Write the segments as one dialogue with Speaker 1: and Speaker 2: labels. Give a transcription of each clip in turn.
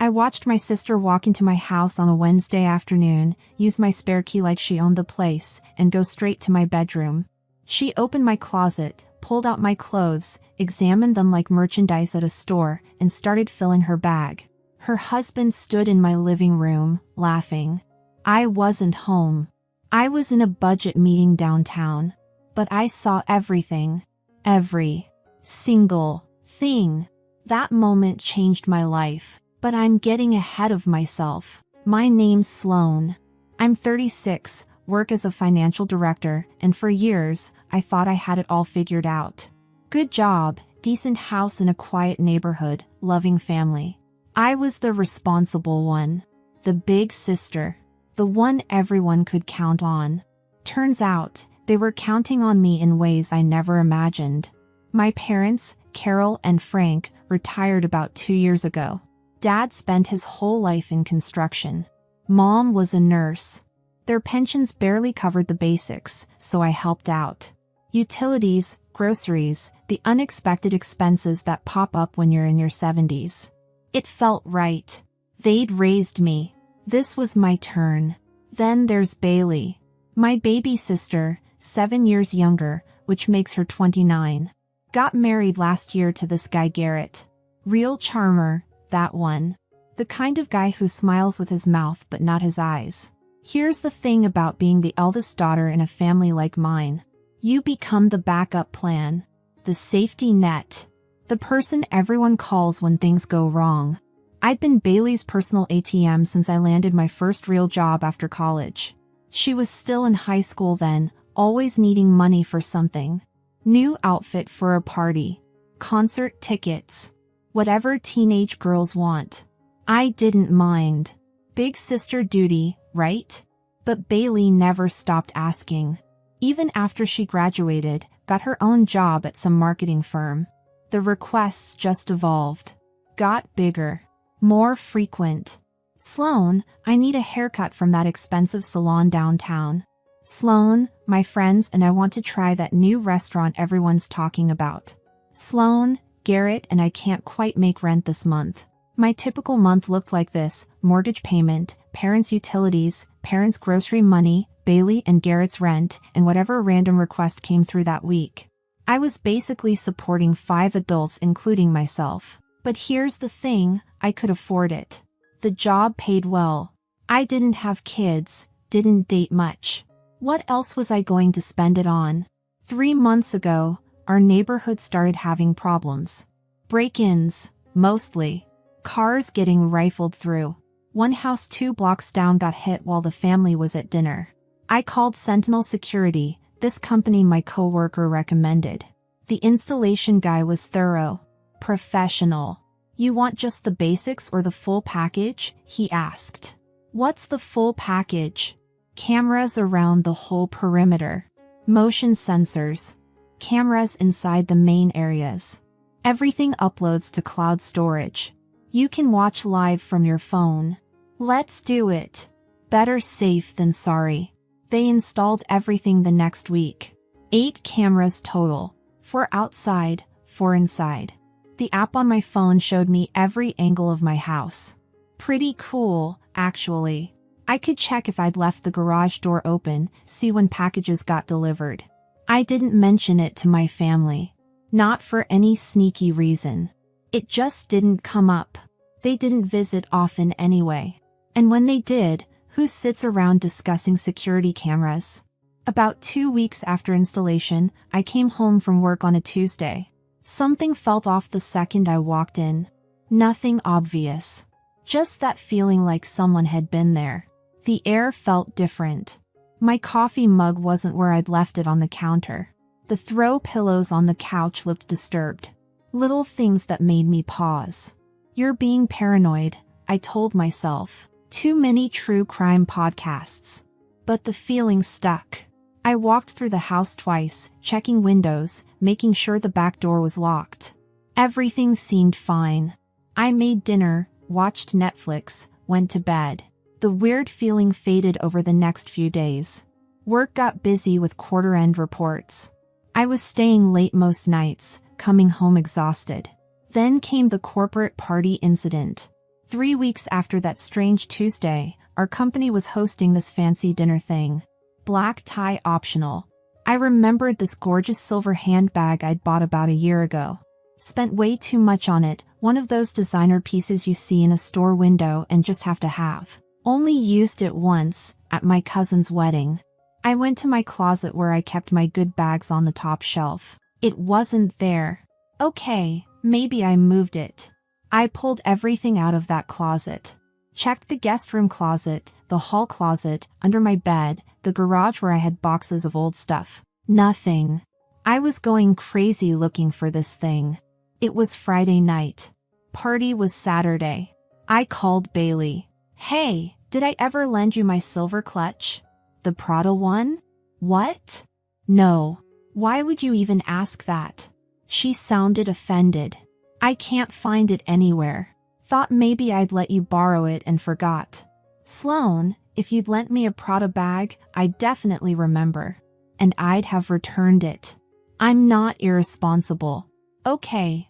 Speaker 1: I watched my sister walk into my house on a Wednesday afternoon, use my spare key like she owned the place, and go straight to my bedroom. She opened my closet, pulled out my clothes, examined them like merchandise at a store, and started filling her bag. Her husband stood in my living room, laughing. I wasn't home. I was in a budget meeting downtown. But I saw everything. Every single thing. That moment changed my life. But I'm getting ahead of myself. My name's Sloan. I'm 36, work as a financial director, and for years, I thought I had it all figured out. Good job, decent house in a quiet neighborhood, loving family. I was the responsible one. The big sister. The one everyone could count on. Turns out, they were counting on me in ways I never imagined. My parents, Carol and Frank, retired about 2 years ago. Dad spent his whole life in construction. Mom was a nurse. Their pensions barely covered the basics, so I helped out. Utilities, groceries, the unexpected expenses that pop up when you're in your 70s. It felt right. They'd raised me. This was my turn. Then there's Bailey. My baby sister, 7 years younger, which makes her 29. Got married last year to this guy Garrett. Real charmer. That one. The kind of guy who smiles with his mouth but not his eyes. Here's the thing about being the eldest daughter in a family like mine. You become the backup plan. The safety net. The person everyone calls when things go wrong. I'd been Bailey's personal ATM since I landed my first real job after college. She was still in high school then, always needing money for something. New outfit for a party. Concert tickets. Whatever teenage girls want. I didn't mind. Big sister duty, right? But Bailey never stopped asking. Even after she graduated, got her own job at some marketing firm. The requests just evolved. Got bigger. More frequent. Sloan, I need a haircut from that expensive salon downtown. Sloan, my friends and I want to try that new restaurant everyone's talking about. Sloan, Garrett and I can't quite make rent this month. My typical month looked like this: mortgage payment, parents' utilities, parents' grocery money, Bailey and Garrett's rent, and whatever random request came through that week. I was basically supporting 5 adults including myself. But here's the thing, I could afford it. The job paid well. I didn't have kids, didn't date much. What else was I going to spend it on? 3 months ago, our neighborhood started having problems. Break-ins, mostly. Cars getting rifled through. One house 2 blocks down got hit while the family was at dinner. I called Sentinel Security, this company my coworker recommended. The installation guy was thorough. Professional. You want just the basics or the full package? He asked. What's the full package? Cameras around the whole perimeter. Motion sensors. Cameras inside the main areas. Everything uploads to cloud storage. You can watch live from your phone. Let's do it. Better safe than sorry. They installed everything the next week. 8 cameras total. 4 outside, 4 inside. The app on my phone showed me every angle of my house. Pretty cool, actually. I could check if I'd left the garage door open, see when packages got delivered. I didn't mention it to my family. Not for any sneaky reason. It just didn't come up. They didn't visit often anyway. And when they did, who sits around discussing security cameras? About 2 weeks after installation, I came home from work on a Tuesday. Something felt off the second I walked in. Nothing obvious. Just that feeling like someone had been there. The air felt different. My coffee mug wasn't where I'd left it on the counter. The throw pillows on the couch looked disturbed. Little things that made me pause. You're being paranoid, I told myself. Too many true crime podcasts. But the feeling stuck. I walked through the house twice, checking windows, making sure the back door was locked. Everything seemed fine. I made dinner, watched Netflix, went to bed. The weird feeling faded over the next few days. Work got busy with quarter-end reports. I was staying late most nights, coming home exhausted. Then came the corporate party incident. 3 weeks after that strange Tuesday, our company was hosting this fancy dinner thing. Black tie optional. I remembered this gorgeous silver handbag I'd bought about a year ago. Spent way too much on it, one of those designer pieces you see in a store window and just have to have. Only used it once, at my cousin's wedding. I went to my closet where I kept my good bags on the top shelf. It wasn't there. Okay, maybe I moved it. I pulled everything out of that closet. Checked the guest room closet, the hall closet, under my bed, the garage where I had boxes of old stuff. Nothing. I was going crazy looking for this thing. It was Friday night. Party was Saturday. I called Bailey. Hey, did I ever lend you my silver clutch? The Prada one? What? No. Why would you even ask that? She sounded offended. I can't find it anywhere. Thought maybe I'd let you borrow it and forgot. Sloan, if you'd lent me a Prada bag, I'd definitely remember. And I'd have returned it. I'm not irresponsible. Okay.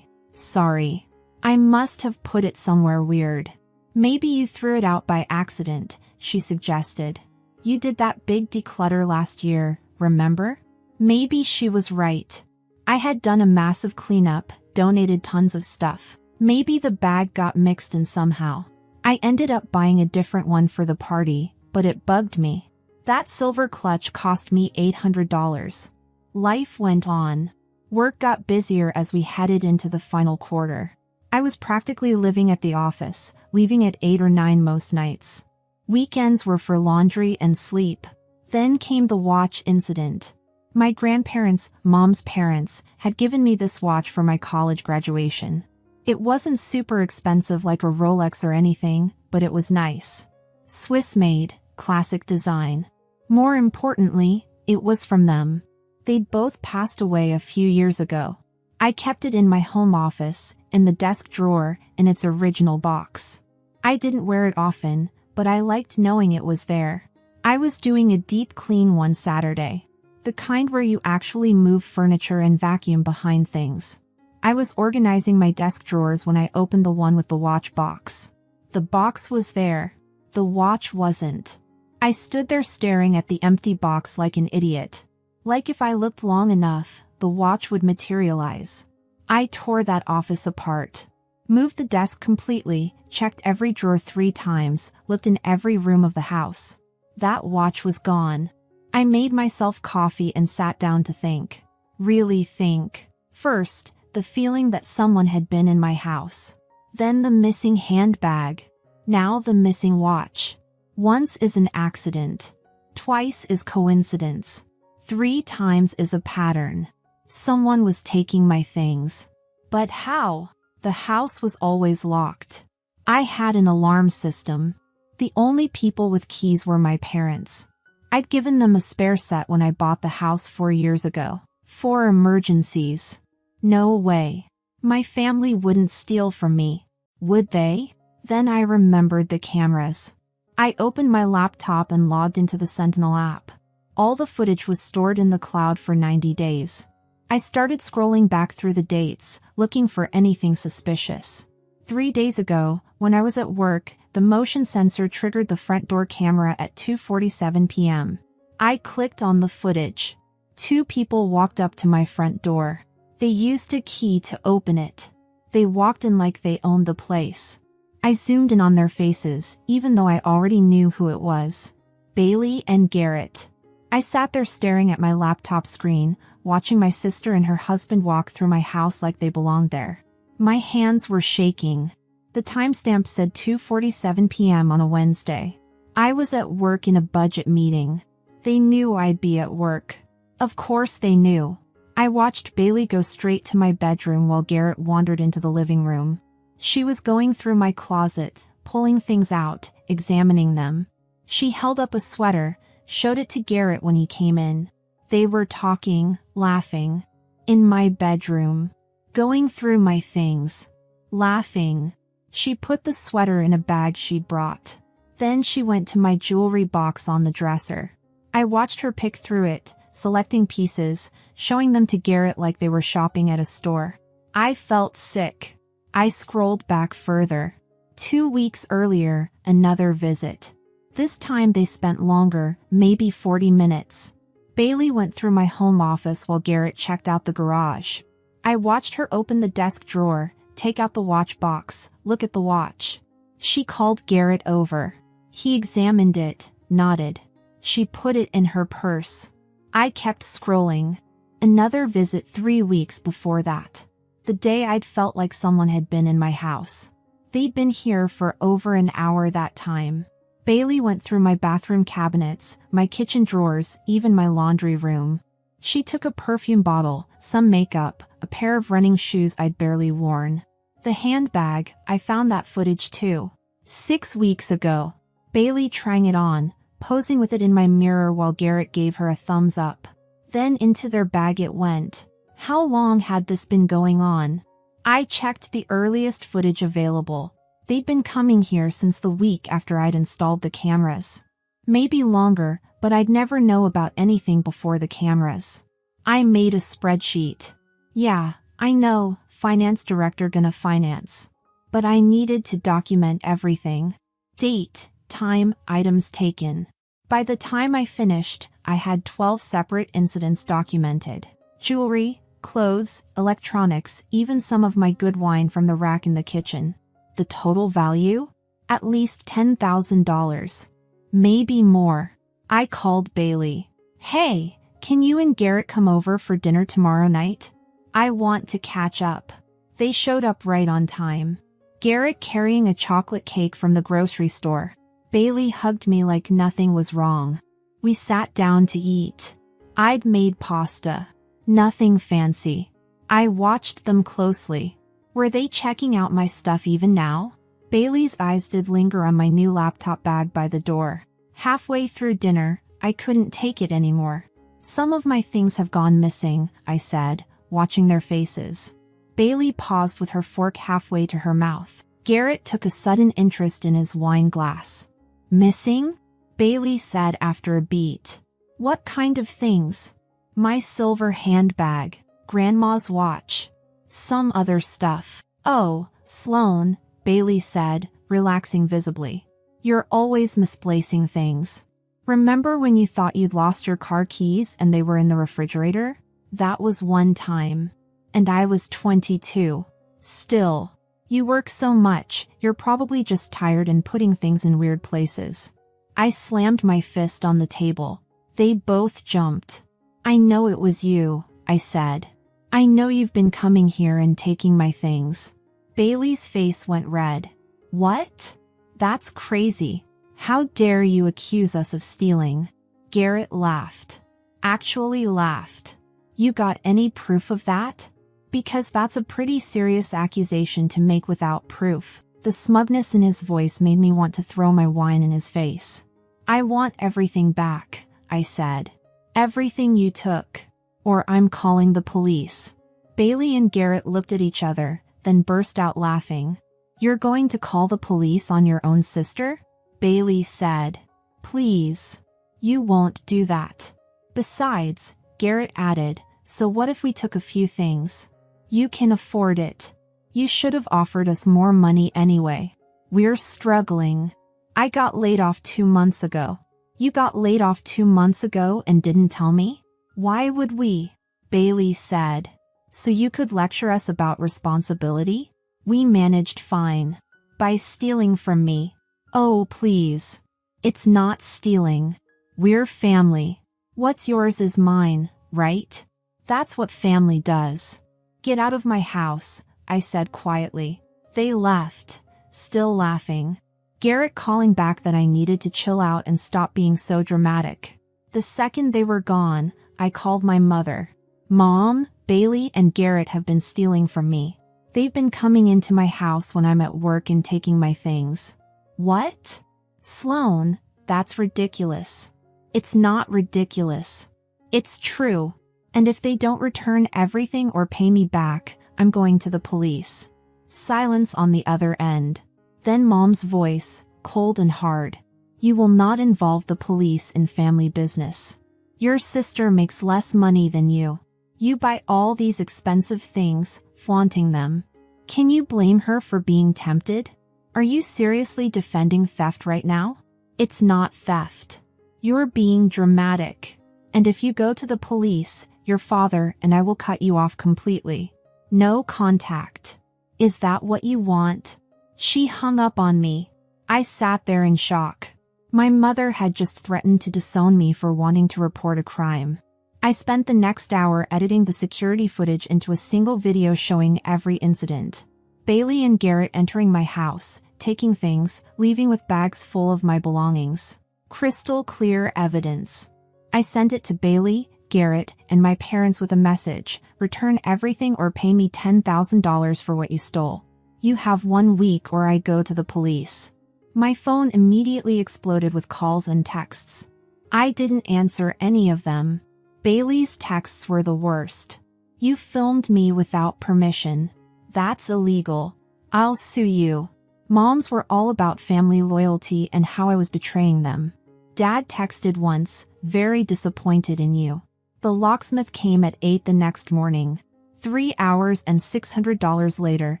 Speaker 1: Sorry. I must have put it somewhere weird. Maybe you threw it out by accident, she suggested. You did that big declutter last year, remember? Maybe she was right. I had done a massive cleanup, donated tons of stuff. Maybe the bag got mixed in somehow. I ended up buying a different one for the party, but it bugged me. That silver clutch cost me $800. Life went on. Work got busier as we headed into the final quarter. I was practically living at the office, leaving at 8 or 9 most nights. Weekends were for laundry and sleep. Then came the watch incident. My grandparents, Mom's parents, had given me this watch for my college graduation. It wasn't super expensive like a Rolex or anything, but it was nice. Swiss-made, classic design. More importantly, it was from them. They'd both passed away a few years ago. I kept it in my home office, in the desk drawer, in its original box. I didn't wear it often, but I liked knowing it was there. I was doing a deep clean one Saturday. The kind where you actually move furniture and vacuum behind things. I was organizing my desk drawers when I opened the one with the watch box. The box was there. The watch wasn't. I stood there staring at the empty box like an idiot. Like if I looked long enough, the watch would materialize. I tore that office apart. Moved the desk completely, checked every drawer 3 times, looked in every room of the house. That watch was gone. I made myself coffee and sat down to think. Really think. First, the feeling that someone had been in my house. Then the missing handbag. Now the missing watch. Once is an accident. Twice is coincidence. 3 times is a pattern. Someone was taking my things. But how? The house was always locked. I had an alarm system. The only people with keys were my parents. I'd given them a spare set when I bought the house 4 years ago. For emergencies. No way. My family wouldn't steal from me. Would they? Then I remembered the cameras. I opened my laptop and logged into the Sentinel app. All the footage was stored in the cloud for 90 days. I started scrolling back through the dates, looking for anything suspicious. 3 days ago, when I was at work, the motion sensor triggered the front door camera at 2:47 p.m. I clicked on the footage. 2 people walked up to my front door. They used a key to open it. They walked in like they owned the place. I zoomed in on their faces, even though I already knew who it was. Bailey and Garrett. I sat there staring at my laptop screen, watching my sister and her husband walk through my house like they belonged there. My hands were shaking. The timestamp said 2:47 p.m. on a Wednesday. I was at work in a budget meeting. They knew I'd be at work. Of course they knew. I watched Bailey go straight to my bedroom while Garrett wandered into the living room. She was going through my closet, pulling things out, examining them. She held up a sweater, showed it to Garrett when he came in. They were talking, laughing. In my bedroom. Going through my things. Laughing. She put the sweater in a bag she'd brought. Then she went to my jewelry box on the dresser. I watched her pick through it, selecting pieces, showing them to Garrett like they were shopping at a store. I felt sick. I scrolled back further. 2 weeks earlier, another visit. This time they spent longer, maybe 40 minutes. Bailey went through my home office while Garrett checked out the garage. I watched her open the desk drawer, take out the watch box, look at the watch. She called Garrett over. He examined it, nodded. She put it in her purse. I kept scrolling. Another visit 3 weeks before that. The day I'd felt like someone had been in my house. They'd been here for over an hour that time. Bailey went through my bathroom cabinets, my kitchen drawers, even my laundry room. She took a perfume bottle, some makeup, a pair of running shoes I'd barely worn. The handbag, I found that footage too. 6 weeks ago. Bailey trying it on, posing with it in my mirror while Garrett gave her a thumbs up. Then into their bag it went. How long had this been going on? I checked the earliest footage available. They'd been coming here since the week after I'd installed the cameras. Maybe longer, but I'd never know about anything before the cameras. I made a spreadsheet. Yeah, I know, finance director gonna finance. But I needed to document everything. Date, time, items taken. By the time I finished, I had 12 separate incidents documented. Jewelry, clothes, electronics, even some of my good wine from the rack in the kitchen. The total value? At least $10,000. Maybe more. I called Bailey. Hey, can you and Garrett come over for dinner tomorrow night? I want to catch up. They showed up right on time. Garrett carrying a chocolate cake from the grocery store. Bailey hugged me like nothing was wrong. We sat down to eat. I'd made pasta. Nothing fancy. I watched them closely. Were they checking out my stuff even now? Bailey's eyes did linger on my new laptop bag by the door. Halfway through dinner, I couldn't take it anymore. Some of my things have gone missing, I said, watching their faces. Bailey paused with her fork halfway to her mouth. Garrett took a sudden interest in his wine glass. Missing? Bailey said after a beat. What kind of things? My silver handbag, Grandma's watch. Some other stuff. Oh, Sloan, Bailey said, relaxing visibly. You're always misplacing things. Remember when you thought you'd lost your car keys and they were in the refrigerator? That was one time. And I was 22. Still. You work so much, you're probably just tired and putting things in weird places. I slammed my fist on the table. They both jumped. I know it was you, I said. I know you've been coming here and taking my things. Bailey's face went red. What? That's crazy. How dare you accuse us of stealing? Garrett laughed. Actually laughed. You got any proof of that? Because that's a pretty serious accusation to make without proof. The smugness in his voice made me want to throw my wine in his face. I want everything back, I said. Everything you took. Or I'm calling the police. Bailey and Garrett looked at each other, then burst out laughing. You're going to call the police on your own sister? Bailey said. Please. You won't do that. Besides, Garrett added, so what if we took a few things? You can afford it. You should have offered us more money anyway. We're struggling. I got laid off 2 months ago. You got laid off 2 months ago and didn't tell me? Why would we? Bailey said. So you could lecture us about responsibility? We managed fine. By stealing from me. Oh, please. It's not stealing. We're family. What's yours is mine, right? That's what family does. Get out of my house, I said quietly. They left, still laughing. Garrett calling back that I needed to chill out and stop being so dramatic. The second they were gone, I called my mother. Mom, Bailey and Garrett have been stealing from me. They've been coming into my house when I'm at work and taking my things. What? Sloan, that's ridiculous. It's not ridiculous. It's true. And if they don't return everything or pay me back, I'm going to the police. Silence on the other end. Then Mom's voice, cold and hard. You will not involve the police in family business. Your sister makes less money than you. You buy all these expensive things, flaunting them. Can you blame her for being tempted? Are you seriously defending theft right now? It's not theft. You're being dramatic. And if you go to the police, your father and I will cut you off completely. No contact. Is that what you want? She hung up on me. I sat there in shock. My mother had just threatened to disown me for wanting to report a crime. I spent the next hour editing the security footage into a single video showing every incident. Bailey and Garrett entering my house, taking things, leaving with bags full of my belongings. Crystal clear evidence. I sent it to Bailey, Garrett, and my parents with a message: return everything or pay me $10,000 for what you stole. You have 1 week or I go to the police. My phone immediately exploded with calls and texts. I didn't answer any of them. Bailey's texts were the worst. You filmed me without permission. That's illegal. I'll sue you. Moms were all about family loyalty and how I was betraying them. Dad texted once, very disappointed in you. The locksmith came at 8 the next morning. 3 hours and $600 later,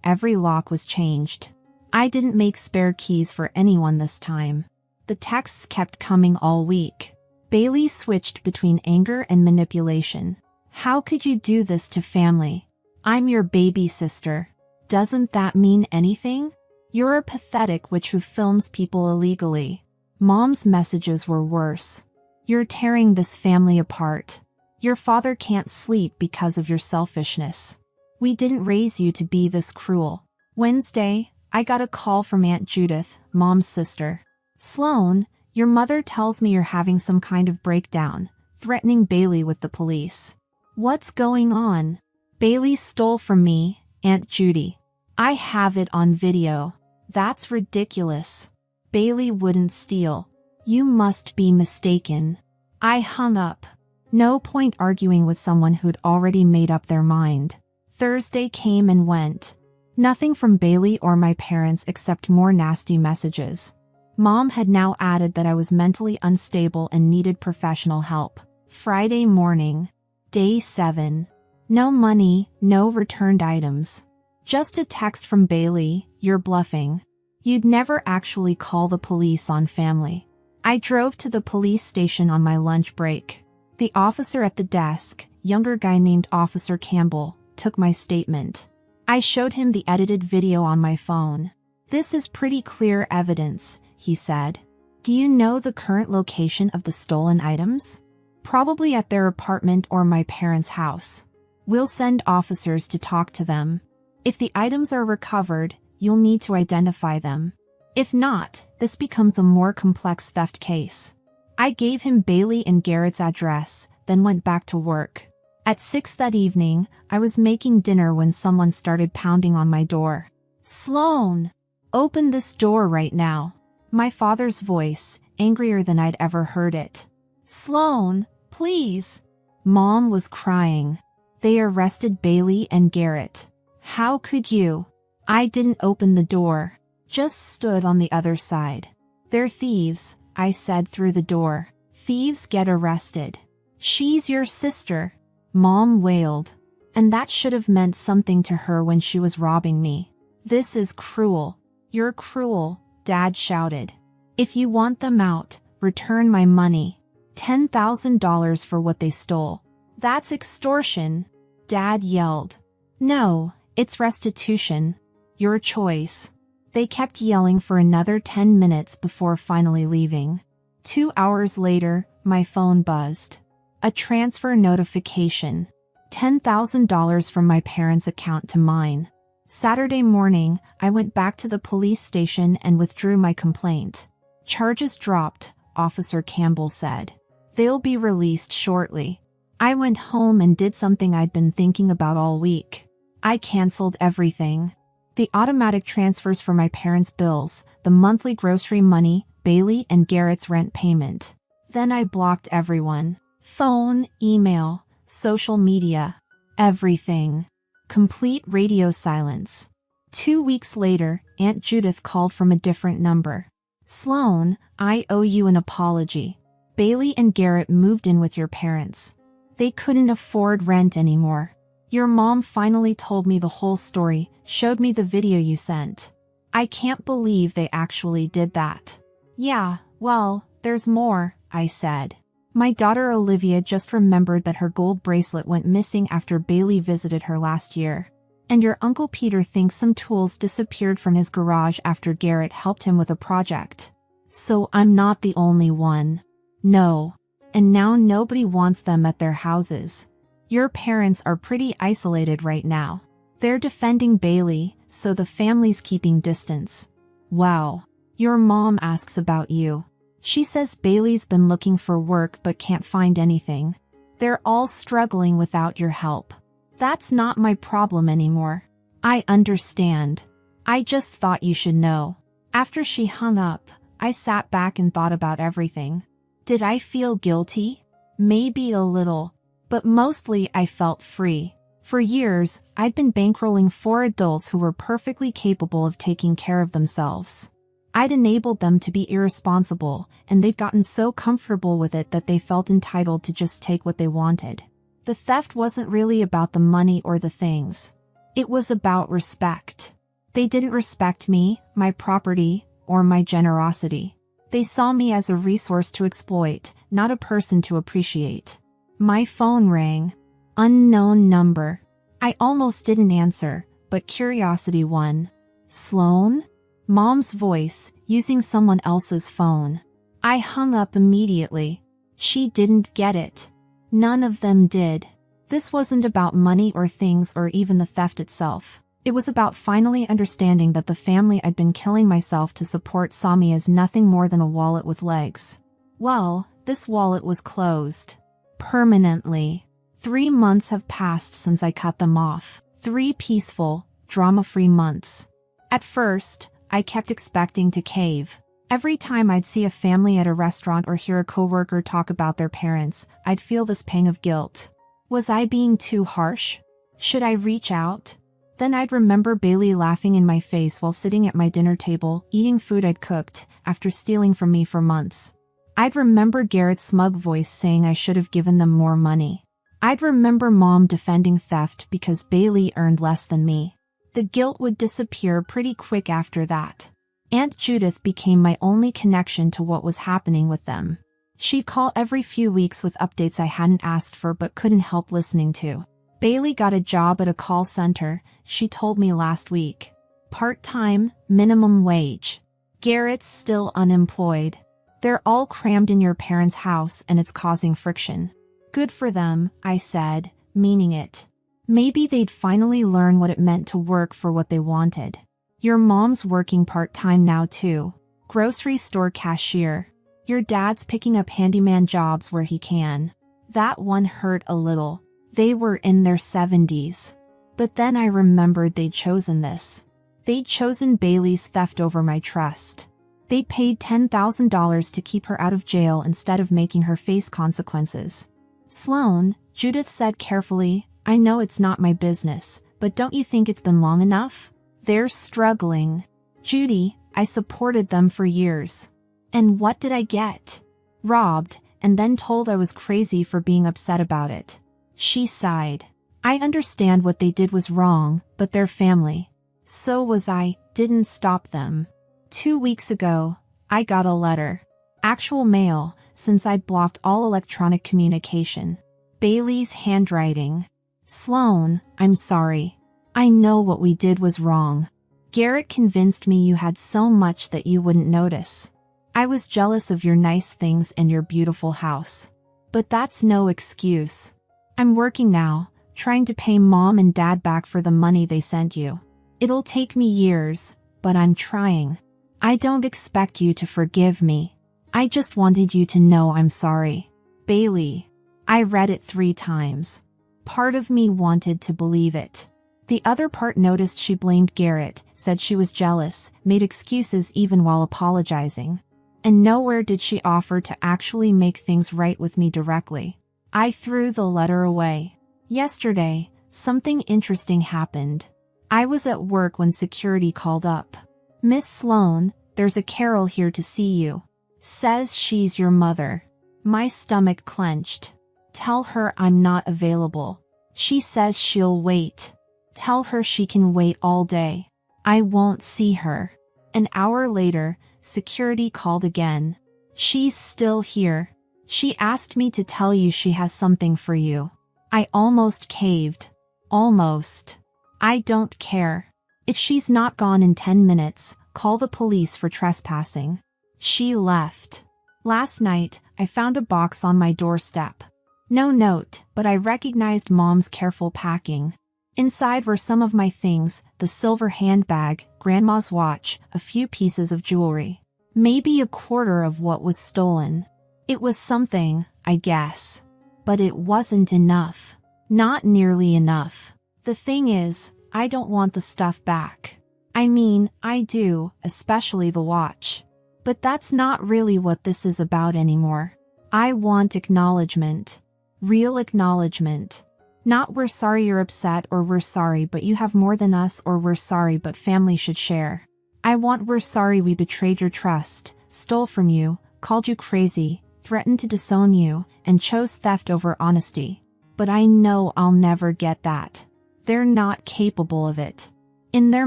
Speaker 1: every lock was changed. I didn't make spare keys for anyone this time. The texts kept coming all week. Bailey switched between anger and manipulation. How could you do this to family? I'm your baby sister. Doesn't that mean anything? You're a pathetic witch who films people illegally. Mom's messages were worse. You're tearing this family apart. Your father can't sleep because of your selfishness. We didn't raise you to be this cruel. Wednesday, I got a call from Aunt Judith, Mom's sister. Sloan, your mother tells me you're having some kind of breakdown, threatening Bailey with the police. What's going on? Bailey stole from me, Aunt Judy. I have it on video. That's ridiculous. Bailey wouldn't steal. You must be mistaken. I hung up. No point arguing with someone who'd already made up their mind. Thursday came and went. Nothing from Bailey or my parents except more nasty messages. Mom had now added that I was mentally unstable and needed professional help. Friday morning. Day 7. No money, no returned items. Just a text from Bailey: you're bluffing. You'd never actually call the police on family. I drove to the police station on my lunch break. The officer at the desk, younger guy named Officer Campbell, took my statement. I showed him the edited video on my phone. This is pretty clear evidence, he said. Do you know the current location of the stolen items? Probably at their apartment or my parents' house. We'll send officers to talk to them. If the items are recovered, you'll need to identify them. If not, this becomes a more complex theft case. I gave him Bailey and Garrett's address, then went back to work. At 6 that evening, I was making dinner when someone started pounding on my door. Sloan! Open this door right now. My father's voice, angrier than I'd ever heard it. Sloan, please. Mom was crying. They arrested Bailey and Garrett. How could you? I didn't open the door. Just stood on the other side. They're thieves, I said through the door. Thieves get arrested. She's your sister. Mom wailed. And that should have meant something to her when she was robbing me. This is cruel. You're cruel, Dad shouted. If you want them out, return my money. $10,000 for what they stole. That's extortion, Dad yelled. No, it's restitution. Your choice. They kept yelling for another 10 minutes before finally leaving. 2 hours later, my phone buzzed. A transfer notification. $10,000 from my parents' account to mine. Saturday morning, I went back to the police station and withdrew my complaint. Charges dropped, Officer Campbell said. They'll be released shortly. I went home and did something I'd been thinking about all week. I canceled everything. The automatic transfers for my parents' bills, the monthly grocery money, Bailey and Garrett's rent payment. Then I blocked everyone. Phone, email, social media. Everything. Complete radio silence. 2 weeks later, Aunt Judith called from a different number. Sloan, I owe you an apology. Bailey and Garrett moved in with your parents. They couldn't afford rent anymore. Your mom finally told me the whole story, showed me the video you sent. I can't believe they actually did that. Yeah, well, there's more, I said. My daughter Olivia just remembered that her gold bracelet went missing after Bailey visited her last year. And your Uncle Peter thinks some tools disappeared from his garage after Garrett helped him with a project. So I'm not the only one. No. And now nobody wants them at their houses. Your parents are pretty isolated right now. They're defending Bailey, so the family's keeping distance. Wow. Your mom asks about you. She says Bailey's been looking for work but can't find anything. They're all struggling without your help. That's not my problem anymore. I understand. I just thought you should know. After she hung up, I sat back and thought about everything. Did I feel guilty? Maybe a little, but mostly I felt free. For years, I'd been bankrolling 4 adults who were perfectly capable of taking care of themselves. I'd enabled them to be irresponsible, and they'd gotten so comfortable with it that they felt entitled to just take what they wanted. The theft wasn't really about the money or the things. It was about respect. They didn't respect me, my property, or my generosity. They saw me as a resource to exploit, not a person to appreciate. My phone rang. Unknown number. I almost didn't answer, but curiosity won. Sloan? Mom's voice, using someone else's phone. I hung up immediately. She didn't get it. None of them did. This wasn't about money or things or even the theft itself. It was about finally understanding that the family I'd been killing myself to support saw me as nothing more than a wallet with legs. Well, this wallet was closed. Permanently. 3 months have passed since I cut them off. 3 peaceful, drama-free months. At first, I kept expecting to cave. Every time I'd see a family at a restaurant or hear a coworker talk about their parents, I'd feel this pang of guilt. Was I being too harsh? Should I reach out? Then I'd remember Bailey laughing in my face while sitting at my dinner table, eating food I'd cooked, after stealing from me for months. I'd remember Garrett's smug voice saying I should have given them more money. I'd remember Mom defending theft because Bailey earned less than me. The guilt would disappear pretty quick after that. Aunt Judith became my only connection to what was happening with them. She'd call every few weeks with updates I hadn't asked for but couldn't help listening to. Bailey got a job at a call center, she told me last week. Part-time, minimum wage. Garrett's still unemployed. They're all crammed in your parents' house and it's causing friction. Good for them, I said, meaning it. Maybe they'd finally learn what it meant to work for what they wanted. Your mom's working part-time now too. Grocery store cashier. Your dad's picking up handyman jobs where he can. That one hurt a little. They were in their 70s. But then I remembered they'd chosen this. They'd chosen Bailey's theft over my trust. They paid $10,000 to keep her out of jail instead of making her face consequences. Sloan, Judith said carefully, I know it's not my business, but don't you think it's been long enough? They're struggling. Judy, I supported them for years. And what did I get? Robbed, and then told I was crazy for being upset about it. She sighed. I understand what they did was wrong, but they're family. So was I, didn't stop them. 2 weeks ago, I got a letter. Actual mail, since I'd blocked all electronic communication. Bailey's handwriting. Sloan, I'm sorry. I know what we did was wrong. Garrett convinced me you had so much that you wouldn't notice. I was jealous of your nice things and your beautiful house. But that's no excuse. I'm working now, trying to pay Mom and Dad back for the money they sent you. It'll take me years, but I'm trying. I don't expect you to forgive me. I just wanted you to know I'm sorry. Bailey. I read it 3 times. Part of me wanted to believe it. The other part noticed she blamed Garrett, said she was jealous, made excuses even while apologizing. And nowhere did she offer to actually make things right with me directly. I threw the letter away. Yesterday, something interesting happened. I was at work when security called up. Miss Sloan, there's a Carol here to see you. Says she's your mother. My stomach clenched. Tell her I'm not available. She says she'll wait. Tell her she can wait all day. I won't see her. An hour later, security called again. She's still here. She asked me to tell you she has something for you. I almost caved. Almost. I don't care. If she's not gone in 10 minutes, call the police for trespassing. She left. Last night, I found a box on my doorstep. No note, but I recognized Mom's careful packing. Inside were some of my things, the silver handbag, Grandma's watch, a few pieces of jewelry. Maybe a quarter of what was stolen. It was something, I guess. But it wasn't enough. Not nearly enough. The thing is, I don't want the stuff back. I mean, I do, especially the watch. But that's not really what this is about anymore. I want acknowledgement. Real acknowledgement. Not we're sorry you're upset or we're sorry but you have more than us or we're sorry but family should share. I want we're sorry we betrayed your trust, stole from you, called you crazy, threatened to disown you, and chose theft over honesty. But I know I'll never get that. They're not capable of it. In their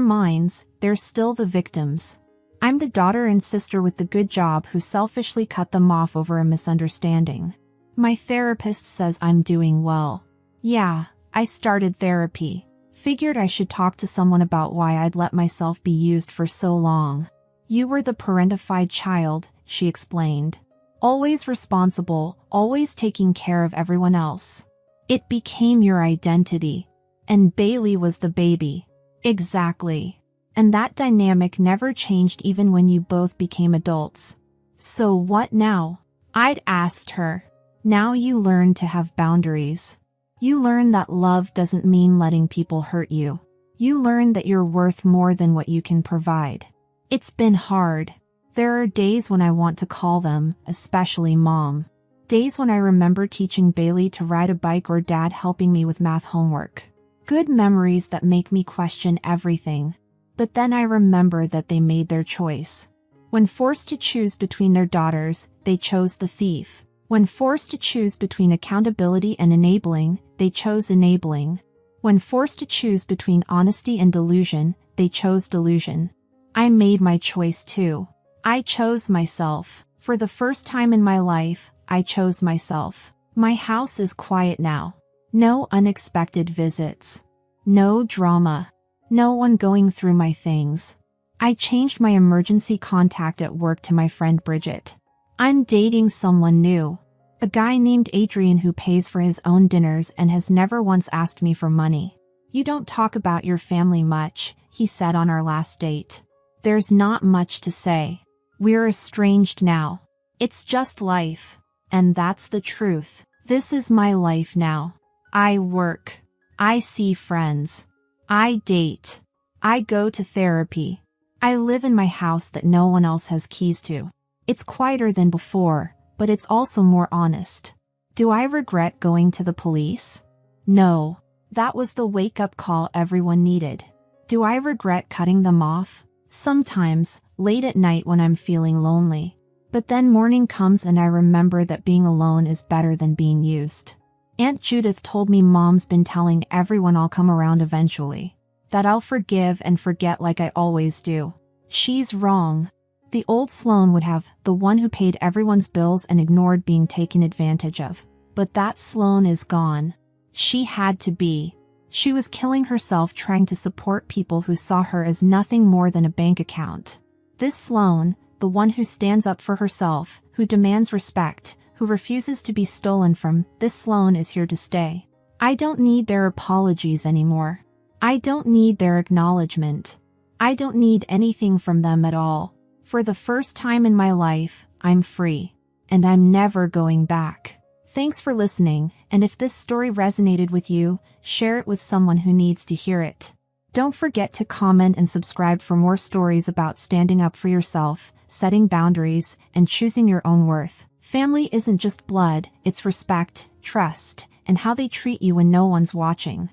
Speaker 1: minds, they're still the victims. I'm the daughter and sister with the good job who selfishly cut them off over a misunderstanding. My therapist says I'm doing well. Yeah, I started therapy. Figured I should talk to someone about why I'd let myself be used for so long. You were the parentified child, she explained. Always responsible, always taking care of everyone else. It became your identity. And Bailey was the baby. Exactly. And that dynamic never changed even when you both became adults. So what now? I'd asked her. Now you learn to have boundaries. You learn that love doesn't mean letting people hurt you. You learn that you're worth more than what you can provide. It's been hard. There are days when I want to call them, especially Mom. Days when I remember teaching Bailey to ride a bike or Dad helping me with math homework. Good memories that make me question everything. But then I remember that they made their choice. When forced to choose between their daughters, they chose the thief. When forced to choose between accountability and enabling, they chose enabling. When forced to choose between honesty and delusion, they chose delusion. I made my choice too. I chose myself. For the first time in my life, I chose myself. My house is quiet now. No unexpected visits. No drama. No one going through my things. I changed my emergency contact at work to my friend Bridget. I'm dating someone new. A guy named Adrian who pays for his own dinners and has never once asked me for money. You don't talk about your family much, he said on our last date. There's not much to say. We're estranged now. It's just life. And that's the truth. This is my life now. I work. I see friends. I date. I go to therapy. I live in my house that no one else has keys to. It's quieter than before, but it's also more honest. Do I regret going to the police? No. That was the wake-up call everyone needed. Do I regret cutting them off? Sometimes, late at night when I'm feeling lonely. But then morning comes and I remember that being alone is better than being used. Aunt Judith told me Mom's been telling everyone I'll come around eventually. That I'll forgive and forget like I always do. She's wrong. The old Sloane would have, the one who paid everyone's bills and ignored being taken advantage of. But that Sloane is gone. She had to be. She was killing herself trying to support people who saw her as nothing more than a bank account. This Sloane, the one who stands up for herself, who demands respect, who refuses to be stolen from, this Sloane is here to stay. I don't need their apologies anymore. I don't need their acknowledgement. I don't need anything from them at all. For the first time in my life, I'm free. And I'm never going back. Thanks for listening, and if this story resonated with you, share it with someone who needs to hear it. Don't forget to comment and subscribe for more stories about standing up for yourself, setting boundaries, and choosing your own worth. Family isn't just blood, it's respect, trust, and how they treat you when no one's watching.